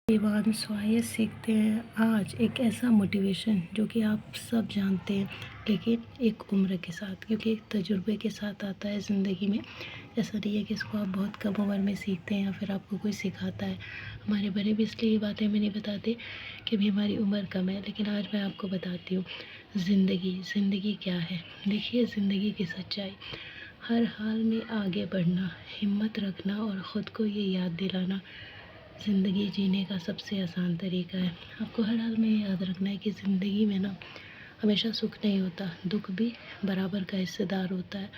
देवांश स्वायत्त सीखते हैं आज एक ऐसा मोटिवेशन जो कि आप सब जानते हैं, लेकिन एक उम्र के साथ, क्योंकि एक तजुर्बे के साथ आता है ज़िंदगी में। ऐसा नहीं है कि इसको आप बहुत कम उम्र में सीखते हैं या फिर आपको कोई सिखाता है। हमारे बड़े भी इसलिए ये बातें हमें नहीं बताते कि अभी हमारी उम्र कम है, लेकिन आज मैं आपको बताती हूँ ज़िंदगी क्या है। देखिए, ज़िंदगी की सच्चाई हर हाल में आगे बढ़ना, हिम्मत रखना और ख़ुद को ये याद दिलाना ज़िंदगी जीने का सबसे आसान तरीका है। आपको हर हाल में याद रखना है कि ज़िंदगी में ना हमेशा सुख नहीं होता, दुख भी बराबर का हिस्सेदार होता है।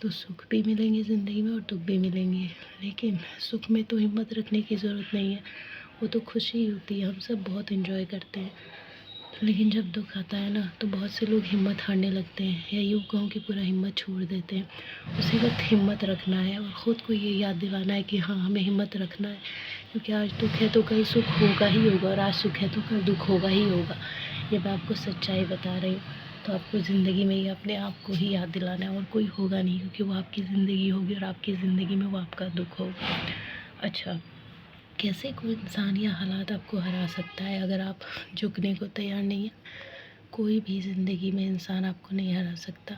तो सुख भी मिलेंगे ज़िंदगी में और दुख भी मिलेंगे, लेकिन सुख में तो हिम्मत रखने की ज़रूरत नहीं है, वो तो खुशी होती है, हम सब बहुत इन्जॉय करते हैं। लेकिन जब दुख आता है ना, तो बहुत से लोग हिम्मत हारने लगते हैं या यूँ कहूँ कि पूरा हिम्मत छोड़ देते हैं। उसी वक्त हिम्मत रखना है और ख़ुद को ये याद दिलाना है कि हाँ, हमें हिम्मत रखना है, क्योंकि आज दुख है तो कल सुख होगा ही होगा, और आज सुख है तो कल दुख होगा ही होगा। ये मैं आपको सच्चाई बता रही हूँ। तो आपको ज़िंदगी में ये अपने आप को ही याद दिलाना है, और कोई होगा नहीं, क्योंकि वो आपकी ज़िंदगी होगी और आपकी ज़िंदगी में वो आपका दुख होगा। अच्छा, कैसे कोई इंसान या हालात आपको हरा सकता है अगर आप झुकने को तैयार नहीं है? कोई भी ज़िंदगी में इंसान आपको नहीं हरा सकता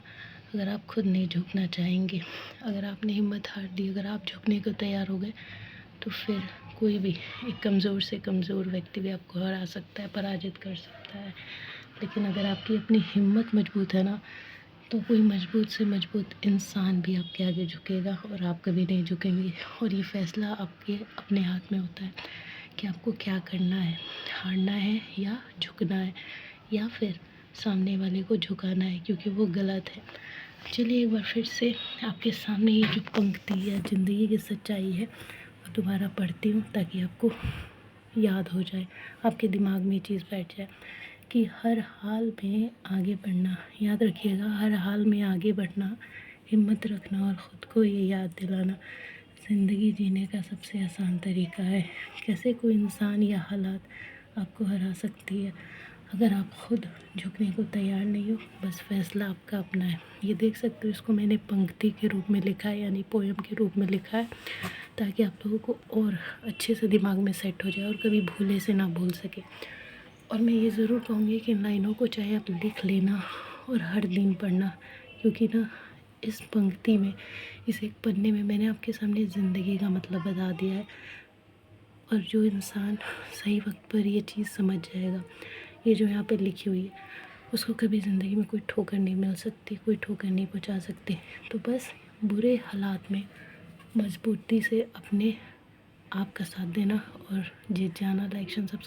अगर आप खुद नहीं झुकना चाहेंगे। अगर आपने हिम्मत हार दी, अगर आप झुकने को तैयार हो गए, तो फिर कोई भी, एक कमज़ोर से कमज़ोर व्यक्ति भी आपको हरा सकता है, पराजित कर सकता है। लेकिन अगर आपकी अपनी हिम्मत मजबूत है ना, तो कोई मजबूत से मजबूत इंसान भी आपके आगे झुकेगा और आप कभी नहीं झुकेंगे। और ये फ़ैसला आपके अपने हाथ में होता है कि आपको क्या करना है, हारना है या झुकना है, या फिर सामने वाले को झुकाना है क्योंकि वो गलत है। चलिए एक बार फिर से आपके सामने ये जो पंक्ति या ज़िंदगी की सच्चाई है वो दोबारा पढ़ती हूँ, ताकि आपको याद हो जाए, आपके दिमाग में ये चीज़ बैठ जाए कि हर हाल में आगे बढ़ना। याद रखिएगा, हर हाल में आगे बढ़ना, हिम्मत रखना और ख़ुद को ये याद दिलाना ज़िंदगी जीने का सबसे आसान तरीका है। कैसे कोई इंसान या हालात आपको हरा सकती है अगर आप खुद झुकने को तैयार नहीं हो। बस फ़ैसला आपका अपना है। ये देख सकते हो, इसको मैंने पंक्ति के रूप में लिखा है, यानी पोएम के रूप में लिखा है, ताकि आप लोगों को और अच्छे से दिमाग में सेट हो जाए और कभी भूले से ना भूल सके। और मैं ये ज़रूर कहूँगी कि इन लाइनों को चाहे आप लिख लेना और हर दिन पढ़ना, क्योंकि ना इस पंक्ति में, इस एक पन्ने में मैंने आपके सामने ज़िंदगी का मतलब बता दिया है। और जो इंसान सही वक्त पर ये चीज़ समझ जाएगा, ये जो यहाँ पे लिखी हुई है, उसको कभी ज़िंदगी में कोई ठोकर नहीं मिल सकती, कोई ठोकर नहीं पहुँचा सकती। तो बस बुरे हालात में मजबूती से अपने आप का साथ देना और जीत जाना। Like and subscribe.